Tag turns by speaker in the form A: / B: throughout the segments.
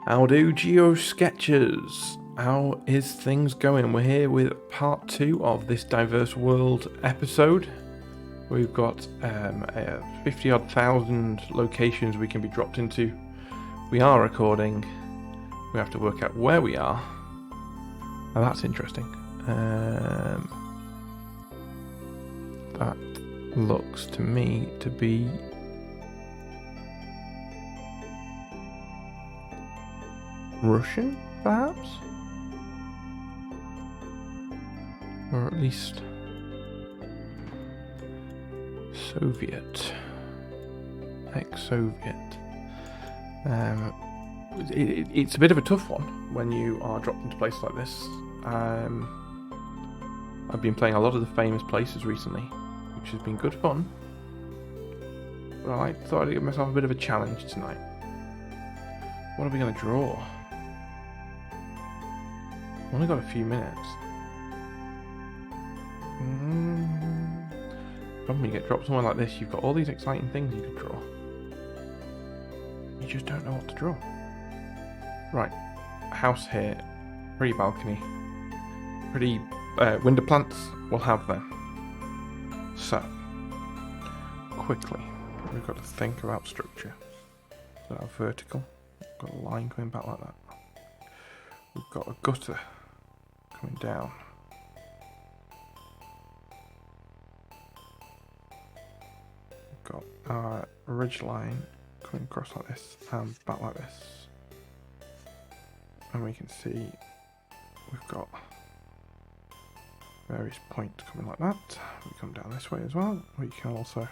A: How do GeoSketchrs? How is things going? We're here with part 2 of this diverse world episode. We've got 50 odd thousand locations we can be dropped into. We are recording. We have to work out where we are. Now that's interesting. That looks to me to be Russian, perhaps? Or at least Soviet. Ex-Soviet. It's a bit of a tough one when you are dropped into places like this. I've been playing a lot of the famous places recently, which has been good fun. But I thought I'd give myself a bit of a challenge tonight. What are we going to draw? I've only got a few minutes. When you get dropped somewhere like this, you've got all these exciting things you could draw. You just don't know what to draw. Right, a house here, pretty balcony, pretty window plants, we'll have them. So, quickly, we've got to think about structure. So our vertical, we've got a line coming back like that. We've got a gutter coming down. We've got our ridge line coming across like this and back like this. And we can see we've got various points coming like that. We come down this way as well. We can also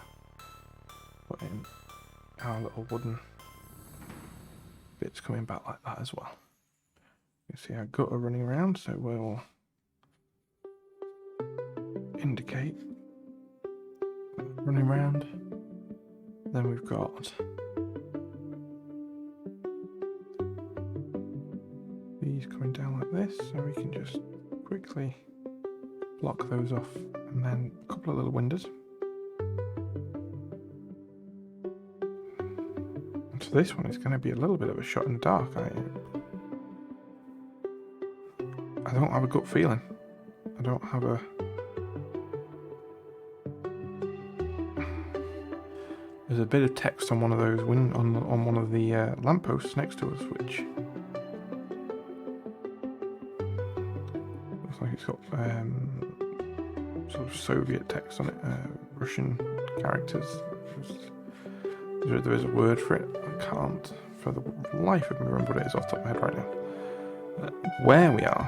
A: put in our little wooden bits coming back like that as well. You can see our gutter running around, so we'll indicate running around. Then we've got these coming down like this, so we can just quickly block those off, and then a couple of little windows. And so this one is going to be a little bit of a shot in the dark. I don't have a gut feeling. I don't have a... There's a bit of text on one of those on one of the lampposts next to us, which looks like it's got sort of Soviet text on it, Russian characters. There is a word for it. I can't, for the life of me, remember what it is off the top of my head right now. Where we are,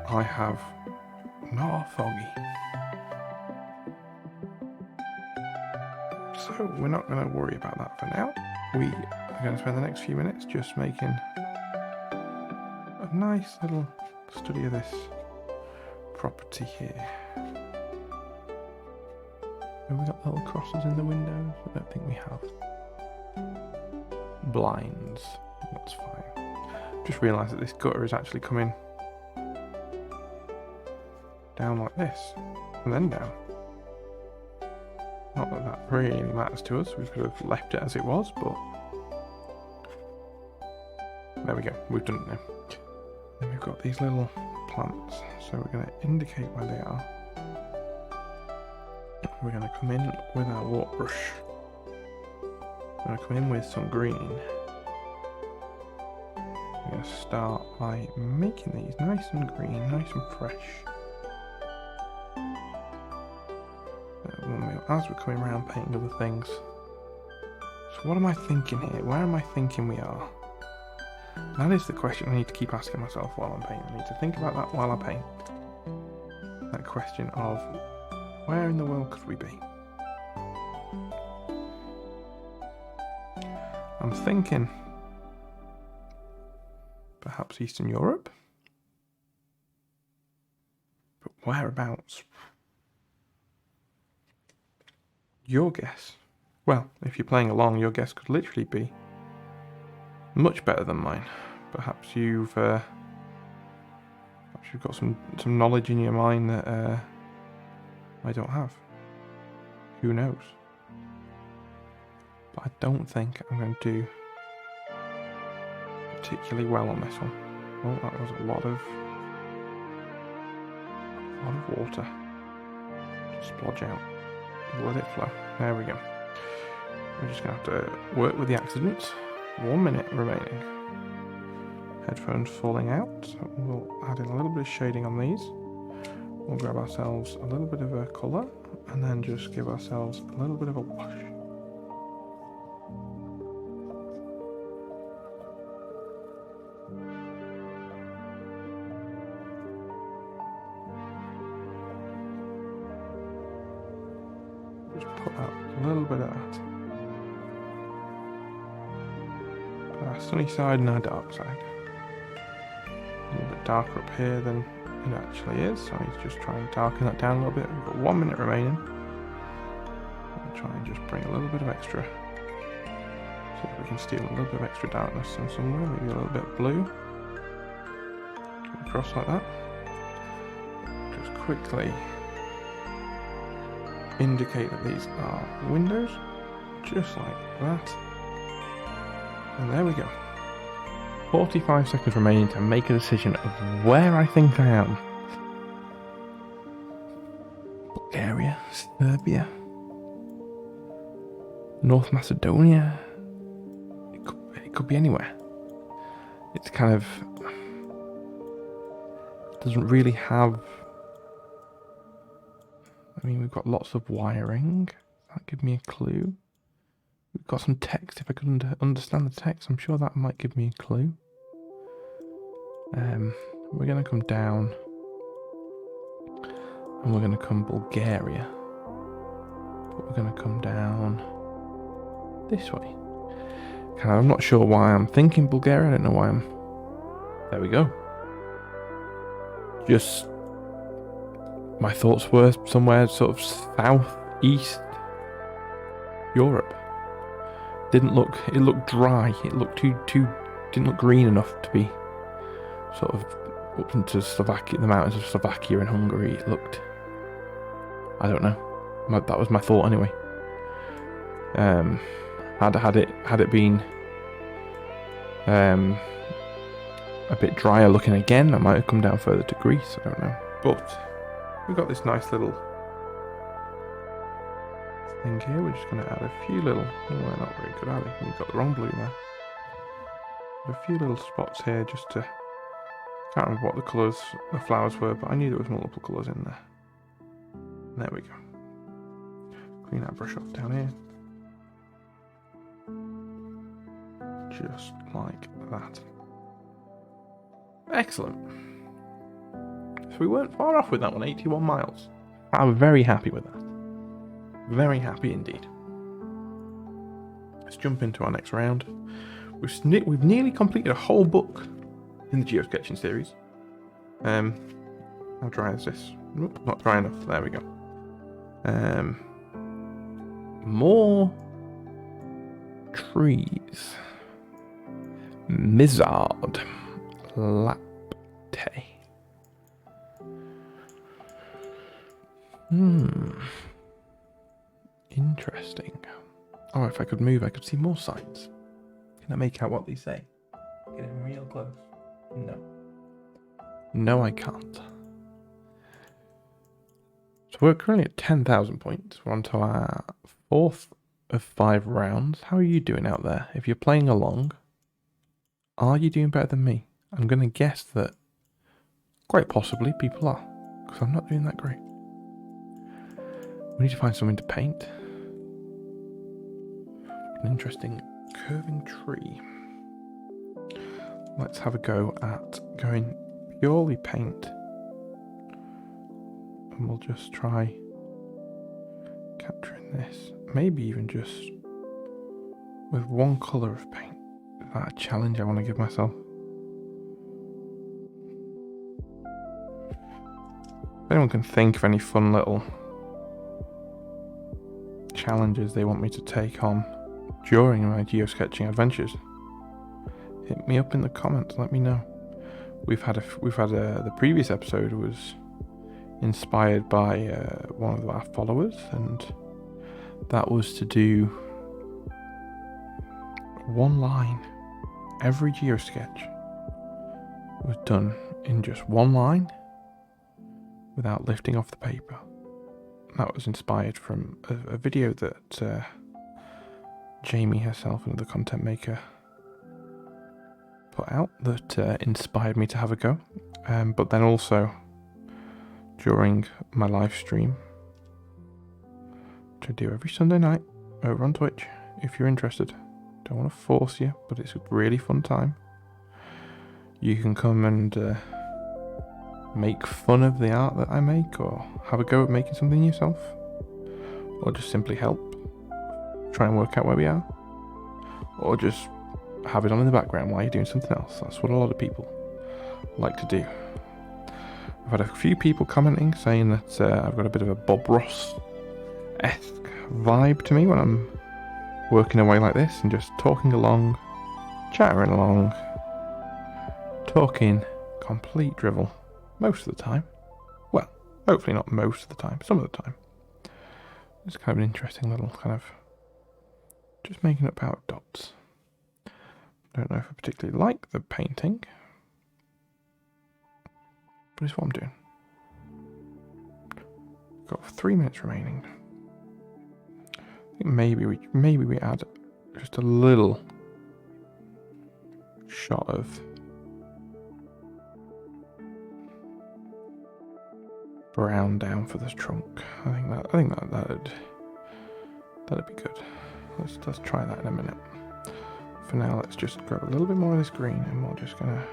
A: I have not foggy. So we're not going to worry about that for now. We are going to spend the next few minutes just making a nice little study of this property here. Have we got little crosses in the windows? I don't think we have. Blinds. That's fine. Just realised that this gutter is actually coming down like this, and then down. Not that that really matters to us, we could have left it as it was, but there we go, we've done it now. Then we've got these little plants, so we're going to indicate where they are. We're going to come in with our water brush. We're going to come in with some green. We're going to start by making these nice and green, nice and fresh. As we're coming around painting other things. So what am I thinking here? Where am I thinking we are? That is the question I need to keep asking myself while I'm painting. I need to think about that while I paint. That question of where in the world could we be? I'm thinking perhaps Eastern Europe. But whereabouts? Your guess. Well, if you're playing along, your guess could literally be much better than mine. Perhaps you've got some knowledge in your mind that I don't have. Who knows? But I don't think I'm going to do particularly well on this one. Oh, that was a lot of water. Just splodge out. Let it flow. There we go. We're just going to have to work with the accidents. 1 minute remaining. Headphones falling out. So we'll add in a little bit of shading on these. We'll grab ourselves a little bit of a colour and then just give ourselves a little bit of a wash. Just put out a little bit of that. Our sunny side and our dark side. A little bit darker up here than it actually is, so I need to just try and darken that down a little bit. We've got 1 minute remaining. I'll try and just bring a little bit of extra. See if we can steal a little bit of extra darkness from somewhere, maybe a little bit of blue. Come across like that. Just quickly indicate that these are windows, just like that. And there we go. 45 seconds remaining to make a decision of where I think I am. Bulgaria, Serbia, North Macedonia. It could be anywhere. It's kind of doesn't really have. I mean, we've got lots of wiring. That give me a clue. We've got some text. If I could understand the text, I'm sure that might give me a clue. We're going to come down and we're going to come Bulgaria. But we're going to come down this way. I'm not sure why I'm thinking Bulgaria. I don't know why I'm... There we go. Just... my thoughts were somewhere sort of southeast Europe. Didn't look... It looked dry. It looked too... Didn't look green enough to be sort of up into Slovakia, the mountains of Slovakia and Hungary. It looked... I don't know. That was my thought anyway. Had it been a bit drier looking again, I might have come down further to Greece. I don't know. But we've got this nice little thing here. We're just going to add a few little... Oh, we're not very good, are we? We've got the wrong blue there. A few little spots here just to... Can't remember what the colours, the flowers were, but I knew there was multiple colours in there. There we go. Clean that brush off down here. Just like that. Excellent. So we weren't far off with that one, 81 miles. I'm very happy with that. Very happy indeed. Let's jump into our next round. We've nearly completed a whole book in the geosketching series. How dry is this? Nope, not dry enough. There we go. More trees. Mizard Lapte. Interesting. Oh, if I could move, I could see more signs. Can I make out what they say? Getting real close. No. No, I can't. So we're currently at 10,000 points. We're on to our 4th of 5 rounds. How are you doing out there? If you're playing along, are you doing better than me? I'm going to guess that quite possibly people are, because I'm not doing that great. We need to find something to paint. An interesting curving tree. Let's have a go at going purely paint. And we'll just try capturing this. Maybe even just with one colour of paint. Is that a challenge I want to give myself? If anyone can think of any fun little challenges they want me to take on during my geosketching adventures, hit me up in the comments. Let me know. The previous episode was inspired by one of our followers, and that was to do one line every GeoSketch was done in just one line without lifting off the paper. That was inspired from a video that Jamie herself, another content maker, put out that inspired me to have a go. But then also during my live stream, which I do every Sunday night over on Twitch, if you're interested. Don't want to force you, but it's a really fun time. You can come and make fun of the art that I make, or have a go at making something yourself, or just simply help try and work out where we are, or just have it on in the background while you're doing something else. That's what a lot of people like to do. I've had a few people commenting saying that I've got a bit of a Bob Ross-esque vibe to me when I'm working away like this and just talking along, chattering along, talking complete drivel most of the time. Well, hopefully not most of the time, some of the time. It's kind of an interesting little kind of just making up out dots. Don't know if I particularly like the painting, but it's what I'm doing. Got 3 minutes remaining. I think maybe we add just a little shot of brown down for this trunk. I think that'd be good. Let's try that in a minute. For now, let's just grab a little bit more of this green, and we're just gonna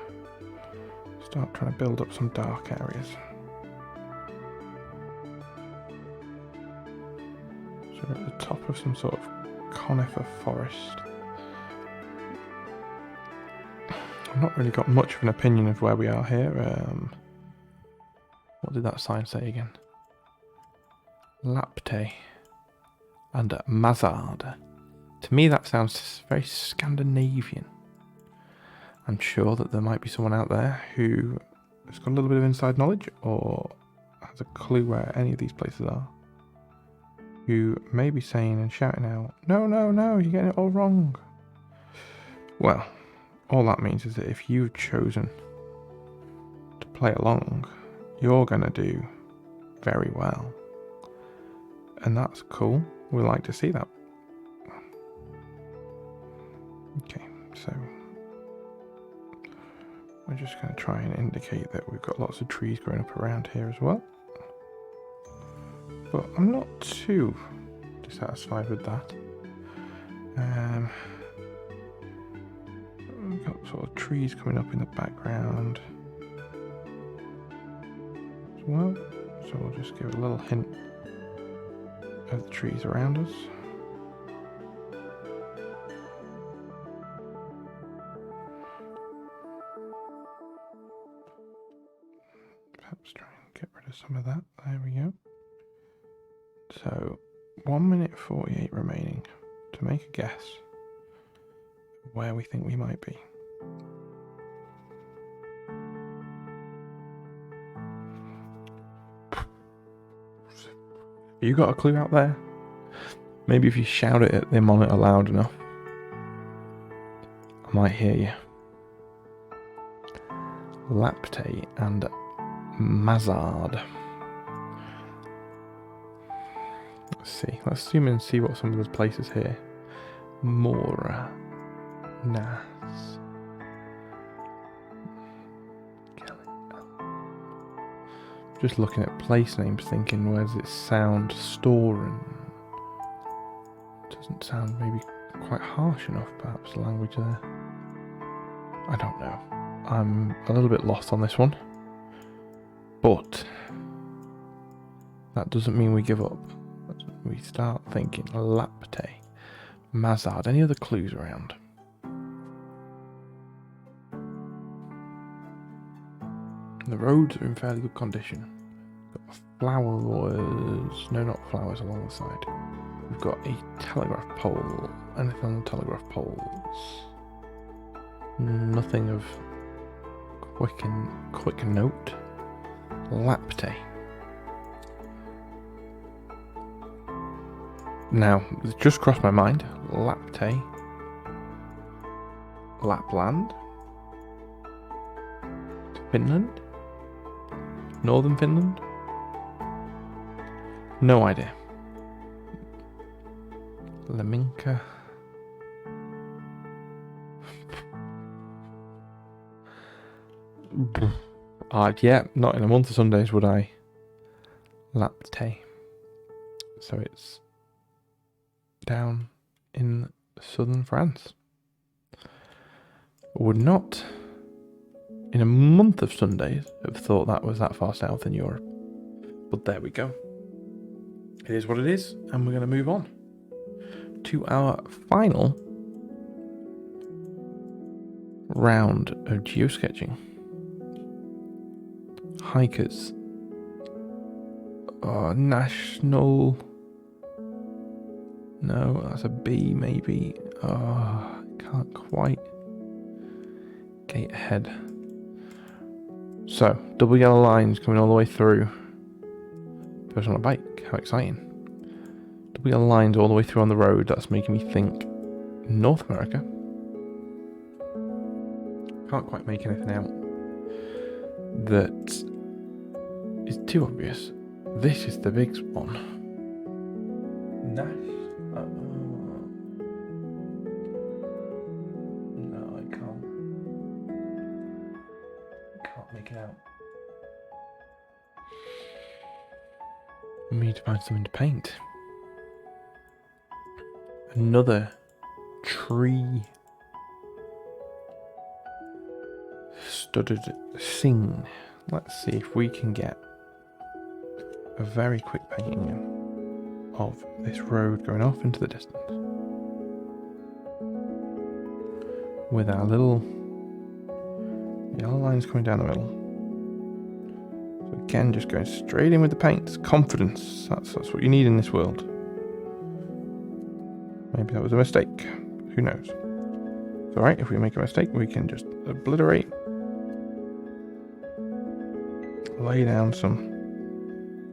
A: start trying to build up some dark areas. So we're at the top of some sort of conifer forest. I've not really got much of an opinion of where we are here. What did that sign say again? Lapte and Mazard. To me, that sounds very Scandinavian. I'm sure that there might be someone out there who has got a little bit of inside knowledge or has a clue where any of these places are, who may be saying and shouting out, no, you're getting it all wrong. Well, all that means is that if you've chosen to play along, you're going to do very well. And that's cool. We like to see that. Okay, so we're just going to try and indicate that we've got lots of trees growing up around here as well. But I'm not too dissatisfied with that. We've got sort of trees coming up in the background as well. So we'll just give a little hint of the trees around us. Perhaps try and get rid of some of that. There we go. So 1 minute 48 remaining to make a guess where we think we might be. You got a clue out there? Maybe if you shout it at the monitor loud enough, I might hear you. Lapte and Mazard. Let's see. Let's zoom in and see what some of those places here. Mora. Nas. Just looking at place names, thinking, where does it sound? Storen. Doesn't sound maybe quite harsh enough, perhaps, the language there. I don't know. I'm a little bit lost on this one. But that doesn't mean we give up. We start thinking Lapte, Mazard. Any other clues around? The roads are in fairly good condition. Got flowers, no, not flowers along the side. We've got a telegraph pole. Anything on the telegraph poles? Nothing of quick note. Lapte. Now, it's just crossed my mind. Lapte. Lapland, Finland, Northern Finland. No idea. Laminka. Yeah, not in a month of Sundays would I. Lapte. So it's down in southern France. Would not, in a month of Sundays, have thought that was that far south in Europe. But there we go. It is what it is, and we're going to move on to our final round of geosketching. Hikers. Oh, national. No, that's a B maybe. Oh, can't quite get ahead. So, double yellow lines coming all the way through. Person on a bike, how exciting. Double yellow lines all the way through on the road, that's making me think North America. Can't quite make anything out that is too obvious. This is the big one. Nash. No, I can't. Can't make it out. We need to find something to paint. Another tree studded scene. Let's see if we can get a very quick painting of this road going off into the distance with our little yellow lines coming down the middle. So again, just going straight in with the paints. Confidence, that's what you need in this world. Maybe that was a mistake, who knows. It's alright, if we make a mistake we can just obliterate, lay down some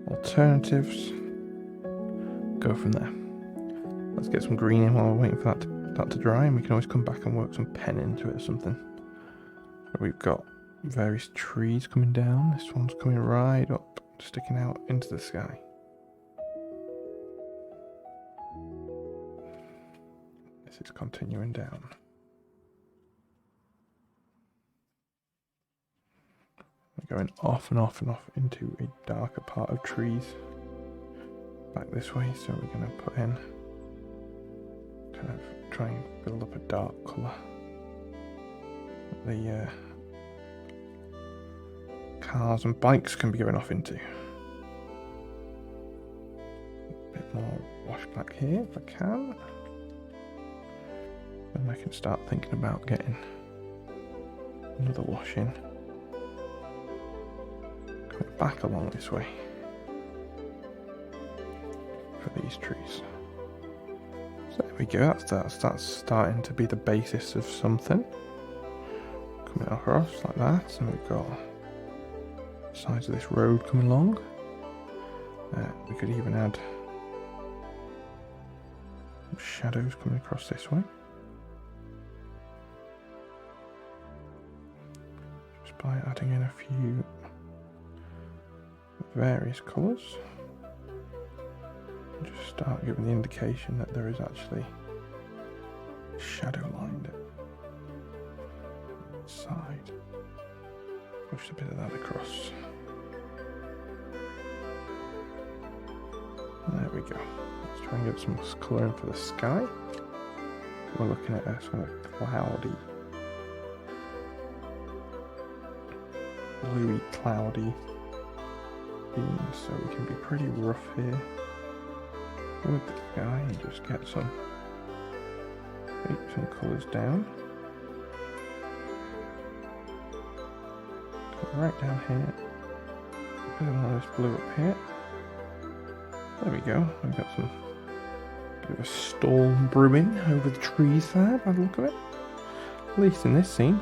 A: alternatives, go from there. Let's get some green in while we're waiting for that to dry, and we can always come back and work some pen into it or something. So we've got various trees coming down. This one's coming right up, sticking out into the sky. This is continuing down. We're going off and off and off into a darker part of trees. Back this way, so we're going to put in, kind of try and build up a dark colour. The cars and bikes can be going off into. A bit more wash black here if I can. Then I can start thinking about getting another wash in. Coming back along this way for these trees. So there we go, that's starting to be the basis of something. Coming across like that, and we've got sides of this road coming along. We could even add some shadows coming across this way. Just by adding in a few various colours. Just start giving the indication that there is actually shadow lined side. Push a bit of that across. There we go. Let's try and get some colour in for the sky. We're looking at a sort of cloudy, bluey cloudy theme, so we can be pretty rough here with the sky and just get some colours down. Right down here, a bit of this blue up here. There we go, we've got some bit of a storm brewing over the trees there by the look of it. At least in this scene.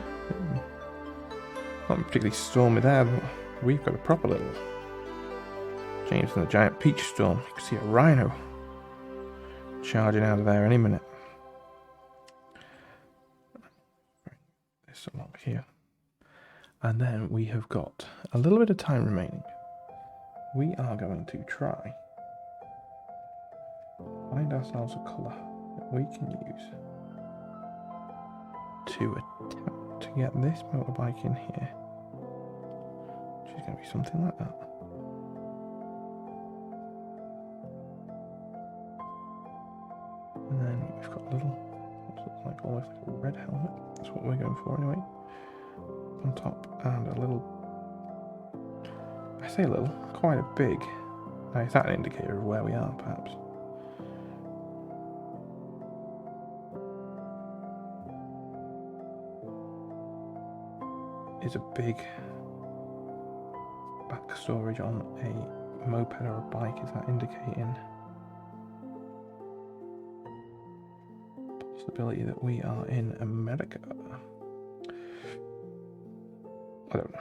A: Not particularly stormy there, but we've got a proper little James and the Giant Peach Storm. You can see a rhino charging out of there any minute. here. And then we have got a little bit of time remaining. We are going to try find ourselves a colour that we can use to attempt to get this motorbike in here, which is going to be something like that. And then we've got a little, what looks like almost like a red helmet. That's what we're going for anyway. On top, and a little, I say a little, quite a big, is that an indicator of where we are perhaps? Is a big back storage on a moped or a bike, is that indicating possibility that we are in America? I don't know.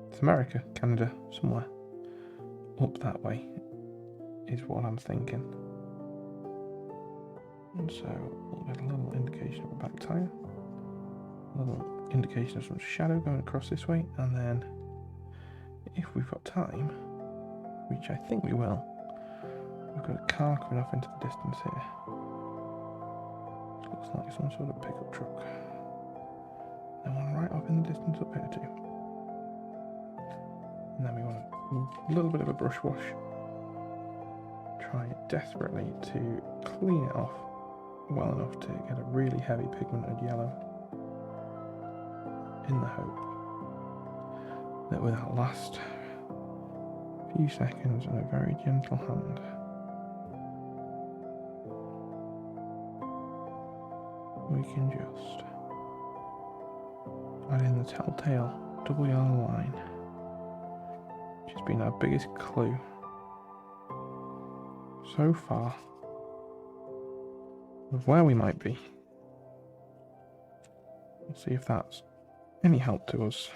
A: It's America, Canada, somewhere up that way is what I'm thinking. And so we'll get a little indication of a back tyre, a little indication of some shadow going across this way, and then if we've got time, which I think we will, we've got a car coming off into the distance here. Looks like some sort of pickup truck. And one right off in the distance up here too. And then we want a little bit of a brush wash. Try desperately to clean it off well enough to get a really heavy pigmented yellow, in the hope that with that last few seconds and a very gentle hand, we can just add in the telltale double yellow line, which has been our biggest clue so far of where we might be. We'll see if that's any help to us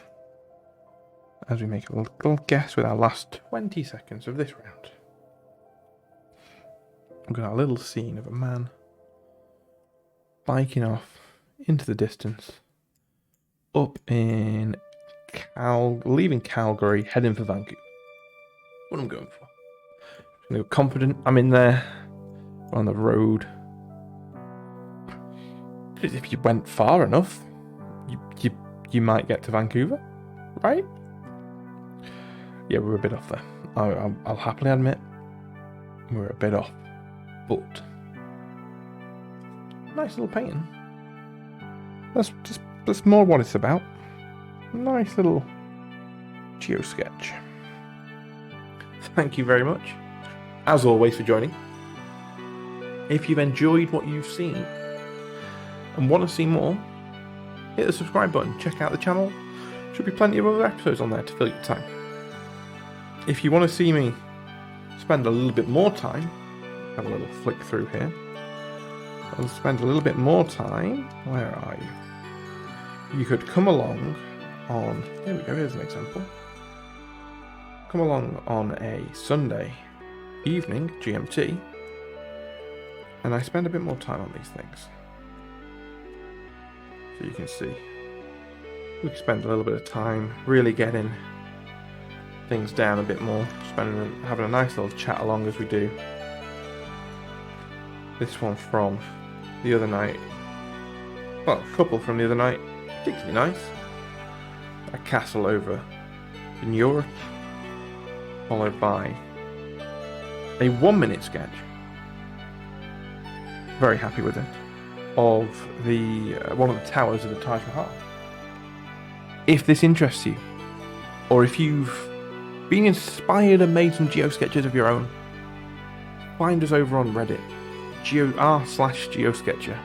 A: as we make a little guess with our last 20 seconds of this round. We've got our little scene of a man biking off into the distance up in leaving Calgary, heading for Vancouver. What I'm going for. I'm going to go confident. I'm in there. We're on the road. If you went far enough, you might get to Vancouver, right? Yeah, we're a bit off there. I'll happily admit we're a bit off, but nice little painting. That's more what it's about. Nice little GeoSketch. Thank you very much, as always, for joining. If you've enjoyed what you've seen and want to see more, hit the subscribe button, check out the channel. Should be plenty of other episodes on there to fill your time. If you want to see me spend a little bit more time, have a little flick through here. I'll spend a little bit more time. Where are you? You could come along on, there we go, here's an example. Come along on a Sunday evening, GMT, and I spend a bit more time on these things. So you can see, we can spend a little bit of time really getting things down a bit more, having a nice little chat along as we do. This one from the other night, well, a couple from the other night, particularly nice. A castle over in Europe, followed by a 1-minute sketch. Very happy with it. Of the one of the towers of the Taj Mahal. If this interests you, or if you've been inspired and made some geosketches of your own, find us over on Reddit, r/GeoSketchr.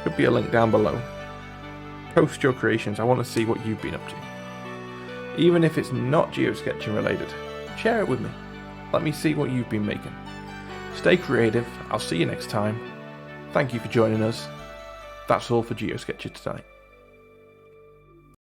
A: Could be a link down below. Post your creations. I want to see what you've been up to. Even if it's not geosketching related, share it with me. Let me see what you've been making. Stay creative. I'll see you next time. Thank you for joining us. That's all for GeoSketchr tonight.